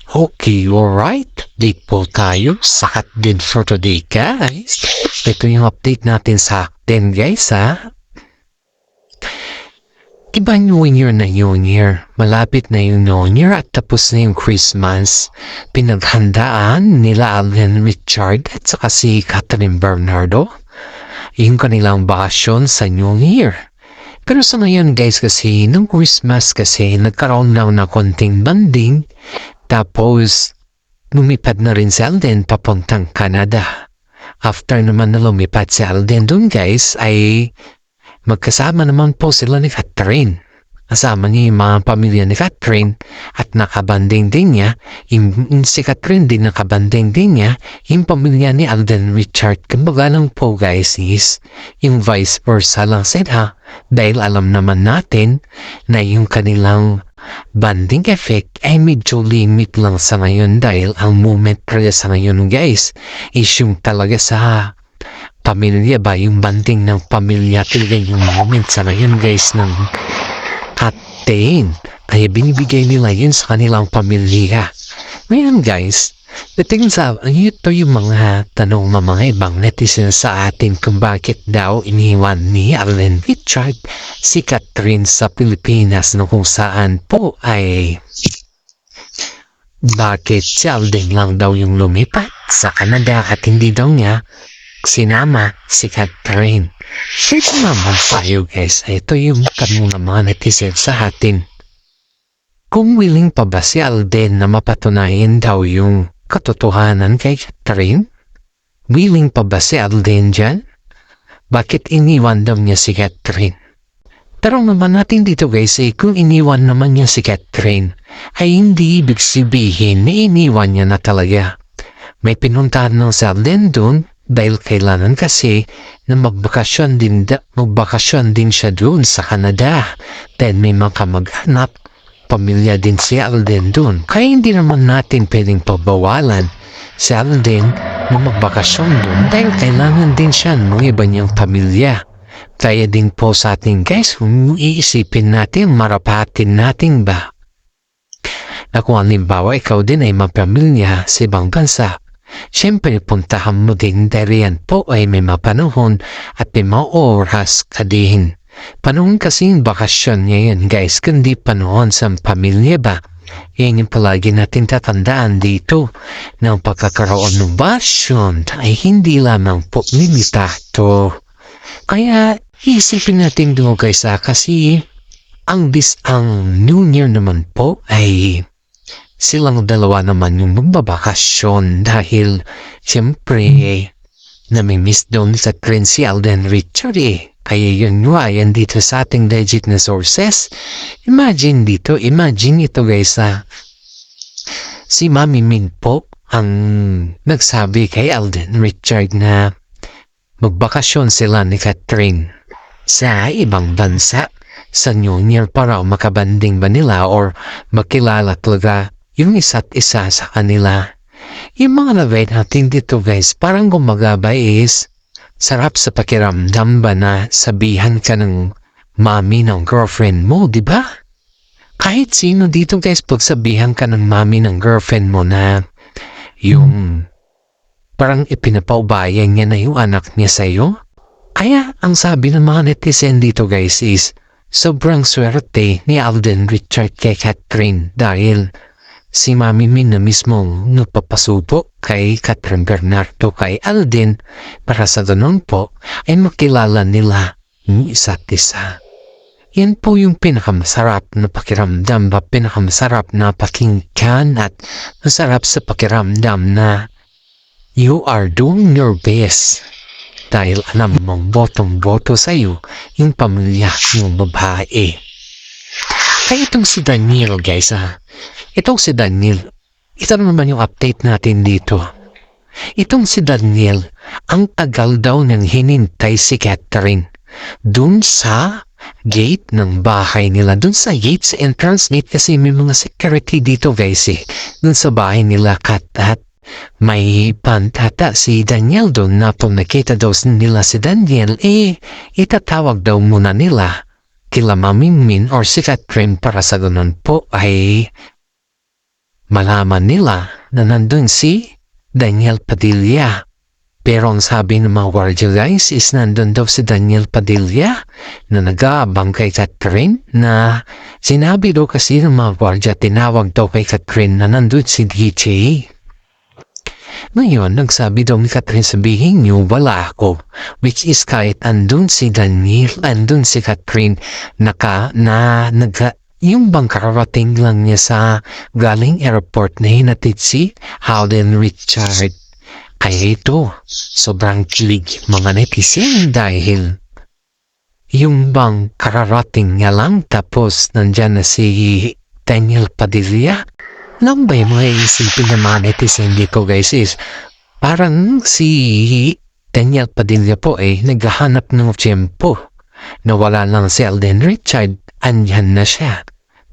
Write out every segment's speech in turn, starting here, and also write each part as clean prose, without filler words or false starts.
Okay, alright. Update po tayo sa Hotdin for today, guys. Ito yung update natin sa Hotdin, guys, ha? Diba New Year na New Year? Malapit na yung New Year at tapos na yung Christmas. Pinaghandaan nila Alden Richard at saka si Catherine Bernardo yung kanilang bakasyon sa New Year. Pero sa ngayon, guys, kasi nung Christmas kasi nagkaroon lang na konting banding. Tapos, lumipad na rin si Alden papuntang Canada. After naman na lumipad si Alden dun, guys, ay magkasama naman po sila ni Catherine. Kasama niya yung mga pamilya ni Catherine at nakabanding din niya. Si Catherine din nakabanding din niya yung pamilya ni Alden Richard. Kumbaga lang po, guys, is yung vice versa lang sila. Dahil alam naman natin na yung kanilang banding effect ay medyo limit lang sa ngayon dahil ang moment talaga sa ngayon, guys, is yung talaga sa pamilya ba, yung banding ng pamilya talaga yung moment sa ngayon, guys, ng Hotdin. Kaya binibigay nila yun sa kanilang pamilya. Ngayon, guys, dating sa ito yung mga tanong ng mga ibang netizens sa atin kung bakit daw iniwan ni Alden Richard si Catherine sa Pilipinas na kung saan po ay bakit si Alden lang daw yung lumipat sa Canada at hindi daw niya sinama si Catherine. Ito naman tayo, guys. Ito yung tanong ng mga netizens sa atin. Kung willing pa ba si Alden na mapatunayan daw yung katotohanan kay Catherine? Willing pa ba si Alden dyan? Bakit iniwan daw niya si Catherine? Tarong naman natin dito, guys, kung iniwan naman niya si Catherine, ay hindi ibig sabihin na iniwan niya na talaga. May pinuntahan ng si Alden dun dahil kailangan kasi na magbakasyon din siya dun sa Canada. Then may mga maghanap pamilya din si Alden dun. Kaya hindi naman natin pwedeng pabawalan si Alden na magbakasyon dun dahil kailangan din siya ng iba niyang pamilya. Kaya din po sa ating, guys, kung iisipin natin, marapatin natin ba na kung halimbawa ikaw din ay mapamilya sa ibang bansa, siyempre puntahan mo din dahil yan po ay may mapanahon at may mga oras ka din. Panahon kasi yung bakasyon niya yan, guys, kundi panahon sa pamilya ba? Yan yung palagi natin tatandaan dito na ang pagkakaroon ng bakasyon ay hindi lamang po limitado. Kaya isipin natin doon, guys, kasi ang New Year naman po ay silang dalawa naman yung magbabakasyon dahil siyempre namimiss doon sa Catherine si Alden Richard Kaya yun nga, yan dito sa ating legit na sources. Imagine ito, guys, si Mami Min po ang nagsabi kay Alden Richard na magbakasyon sila ni Catherine sa ibang bansa sa New Year para makabanding ba nila or makilala talaga yung isa't isa sa kanila. Yung mga nabay natin dito, guys, parang gumagaba is sarap sa pakiramdam ba na sabihan ka ng mami ng girlfriend mo, di ba? Kahit sino dito, guys, pag sabihan ka ng mami ng girlfriend mo na yung parang ipinapaubayan niya na yung anak niya sa'yo. Kaya ang sabi ng mga netizen dito, guys, is sobrang swerte ni Alden Richard kay Catherine dahil si Mami Min na mismo nagpapasubo kay Catherine Bernardo kay Alden para sa ganun po ay makilala nila ng isa't isa. Yan po yung pinakamasarap na pakiramdam ba, pinakamasarap na pakinggan at masarap sa pakiramdam na you are doing your best dahil alam mong botong-boto sa'yo yung pamilya ng babae. Kaya itong si Daniel, guys, itong si Daniel, ito naman yung update natin dito. Itong si Daniel, ang tagal daw nang hinintay si Catherine dun sa gate ng bahay nila, dun sa gate sa entrance gate kasi may mga security dito, guys, dun sa bahay nila at may pantata si Daniel doon na kung nakita daw nila si Daniel, itatawag daw muna nila kila Mami Min or si Catherine para sa ganun po ay malaman nila na nandun si Daniel Padilla. Pero ang sabi ng mga guardia guys is nandun daw si Daniel Padilla na nag-aabang kay Catherine, na sinabi daw kasi ng mga guardia, tinawag daw kay Catherine na nandun si DJ. Ngayon, nagsabi daw ni Catherine, sabihin niyo wala ako. Which is kahit andun si Daniel, andun si Catherine, yung bang kararating lang niya sa galing airport na hinatid si Alden Richard. Kaya ito, sobrang kilig mga netizen dahil yung bang kararating niya lang tapos nandyan na si Daniel Padilla. Nang ba yung mga isipin ng mga netizen dito guys is parang si Daniel Padilla po naghahanap ng tiyempo na wala lang si Alden Richard, andyan na siya.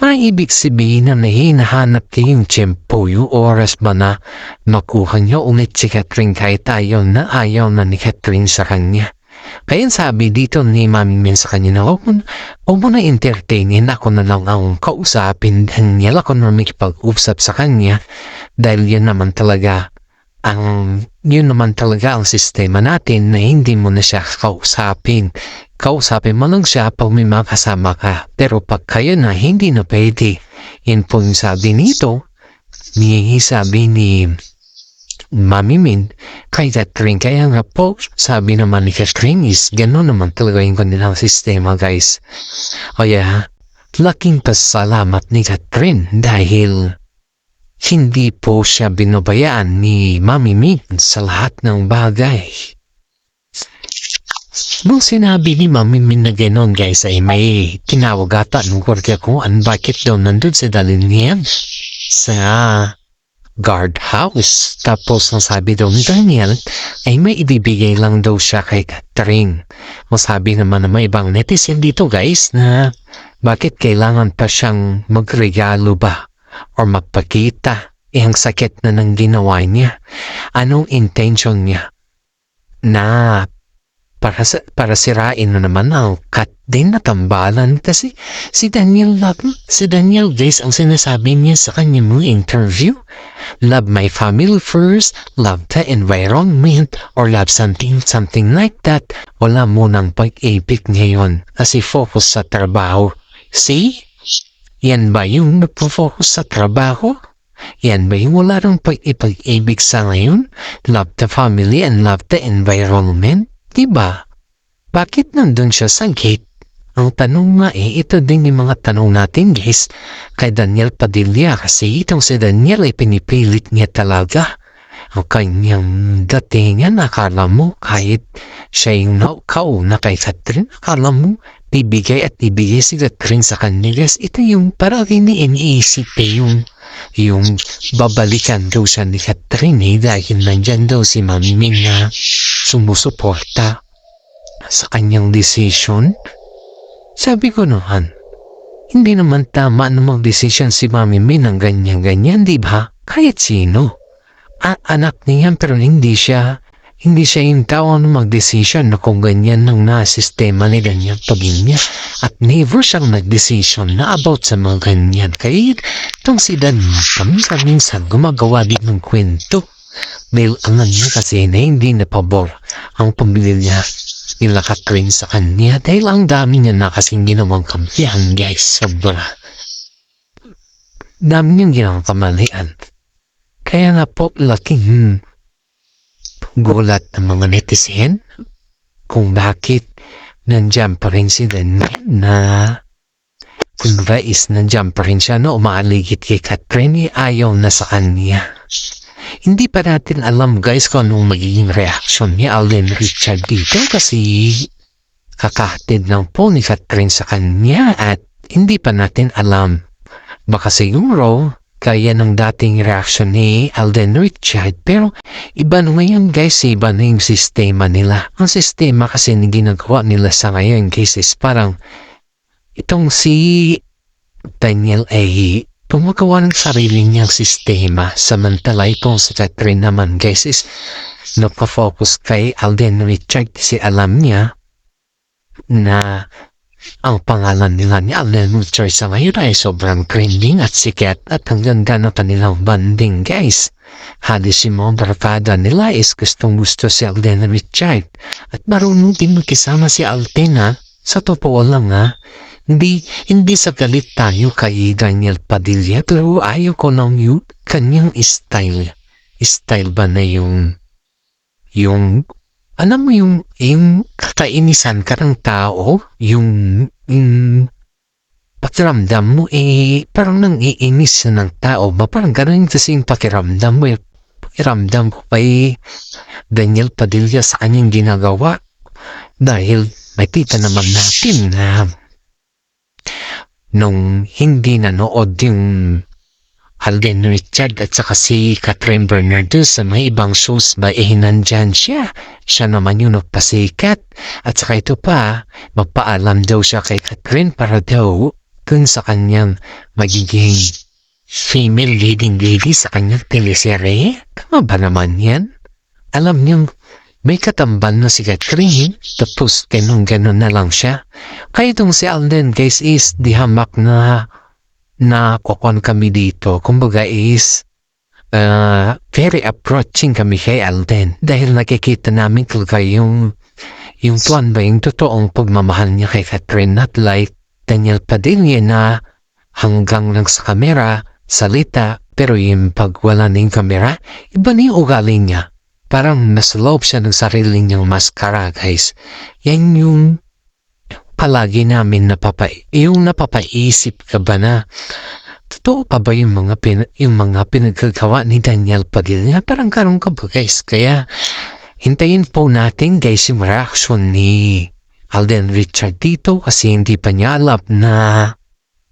Parang ibig sabihin na hinahanap niya yung tiyempo, yung oras ba na makuha niya ulit si Catherine kahit ayaw na ni Catherine sa kanya. Kaya sabi dito ni Mami Min sa kanya na huwag mo na entertainin, ako na lang ang kausapin Daniel, ako na makipag-usap sa kanya dahil yun naman talaga ang sistema natin na hindi mo na siya kausapin. Kausapin mo lang siya pag may makasama ka. Pero pag kayo na, hindi na pwede. Yan po yung sabi nito, sabi ni Mami Min kay Catherine. Kaya nga po, sabi naman ni Catherine is gano'n naman talaga yung kanilang sistema guys. Kaya, laking pasalamat ni Catherine dahil hindi po siya binabayaan ni Mami Min sa lahat ng bagay. Nung sinabi ni Mami Min na gano'n guys ay may tinawag ata nung kwartya ko bakit daw nandun si Daniel sa guardhouse. Tapos ang sabi daw ni Daniel ay may ibibigay lang daw siya kay Catherine. Masabi naman na may ibang netizen dito guys na bakit kailangan pa siyang magregalo ba or magpakita. Ang sakit na nang ginawa niya. Anong intention niya? Na para sirain na naman ang kat din na tambalan kasi si Daniel guys ang sinasabi niya sa kanyang mga interview, love my family first, love the environment, or love something like that. Wala mo nang pag-ibig ngayon kasi focus sa trabaho. See? Yan ba yung nagpo-focus sa trabaho? Yan ba yung wala nang pag-ibig sa ngayon? Love the family and love the environment? Diba? Bakit nandun siya sa gate? Ang tanong nga ito din yung mga tanong natin guys kay Daniel Padilla kasi itong si Daniel ay pinipilit niya talaga ang kanyang datingan. Akala mo kahit siya yung kauna kay Catherine, akala mo bibigay si Catherine sa kanya guys. Ito yung parang iniisip yung babalikan daw siya ni Catherine dahil nandyan daw si Mami Min na sumusuporta sa kanyang decision. Sabi ko naman, hindi naman tama na mag-decision si Mami Min ng ganyan-ganyan, di ba? Kahit sino. Anak niya pero hindi siya yung tao na mag-decision na kung ganyan ng na-sistema ni Daniel Padilla. At never siyang nag-decision na about sa mga ganyan. Kaya itong si Daniel minsan gumagawa din ng kwento. Dahil ang niya kasi na hindi na pabor ang pamilya nila Catherine sa kanya. Dahil ang dami niya na kasing ginawang kampihan guys. Sobra. Dami niyang ginawang kamalian. Kaya nga po laking gulat ng mga netizen kung bakit nandiyan pa rin si Daniel na kung ba is nandiyan pa rin siya na umaaligid kay Catherine, ayaw na sa kanya. Hindi pa natin alam guys kung anong magiging reaction ni Alden Richard dito kasi kakahatid lang po ni Catherine sa kanya at hindi pa natin alam. Baka siguro kaya ng dating reaction ni Alden Richard. Pero iba na ngayon guys, iba na yung sistema nila. Ang sistema kasi na ginagawa nila sa ngayon guys is parang itong si Daniel ay gumagawa ng sarili niyang sistema. Samantala itong si Catherine naman guys is nagpa-focus kay Alden Richard kasi alam niya na Ang pangalan nila ni Alden Richards sa ngayon ay sobrang trending at sikat at ang ganda ng kanilang banding guys. Hadi si mga barkada nila is gustong-gusto si Alden Richards at marunong din magkisama si Alden ha. Sa totoo lang ha, hindi sa galit tayo kay Daniel Padilla pero ayaw ko ng kanyang style. Style ba na yung alam mo yung kakainisan ka ng tao, yung pakiramdam mo parang nang iinis ng tao ba, parang ganun kasing pakiramdam mo pakiramdam ko kay Daniel Padilla sa kanyang ginagawa dahil makita naman natin na nung hindi nanood yung Alden Richards at saka si Catherine Bernardo sa mga ibang shows ba nandyan siya. Siya naman yung nagpasikat. At saka ito pa, magpaalam daw siya kay Catherine para daw dun sa kanyang magiging female leading lady sa kanyang teleserye. Tama ba naman yan? Alam niyo, may katambal na si Catherine, tapos ganun na lang siya. Kaya itong si Alden guys is di hamak na kukuhan kami dito. Kumbaga is very approaching kami kay Alden dahil nakikita namin talaga yung tuwan ba yung totoong pagmamahal niya kay Catherine, not like Daniel Padilla na hanggang lang sa kamera, salita, pero yung pag wala na yung kamera, iba na yung ugali niya. Parang nasa loob siya ng sarili niyang maskara guys. Yan yung palagi namin napapaisip ka ba na totoo pa ba yung mga pinagkagawa ni Daniel Padilla? Parang karoon ka ba guys? Kaya hintayin po natin guys yung reaction ni Alden Richards dito kasi hindi pa niya alam na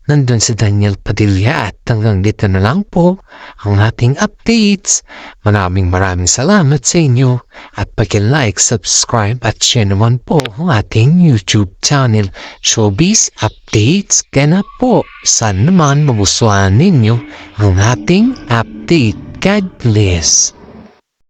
nandun si Daniel Padilla at hanggang dito na lang po ang ating updates. Maraming salamat sa inyo at pag-like, subscribe at share naman po ang ating YouTube channel Showbiz Updates. Kaya na po, sana naman magustuhan ninyo ang ating update. God bless.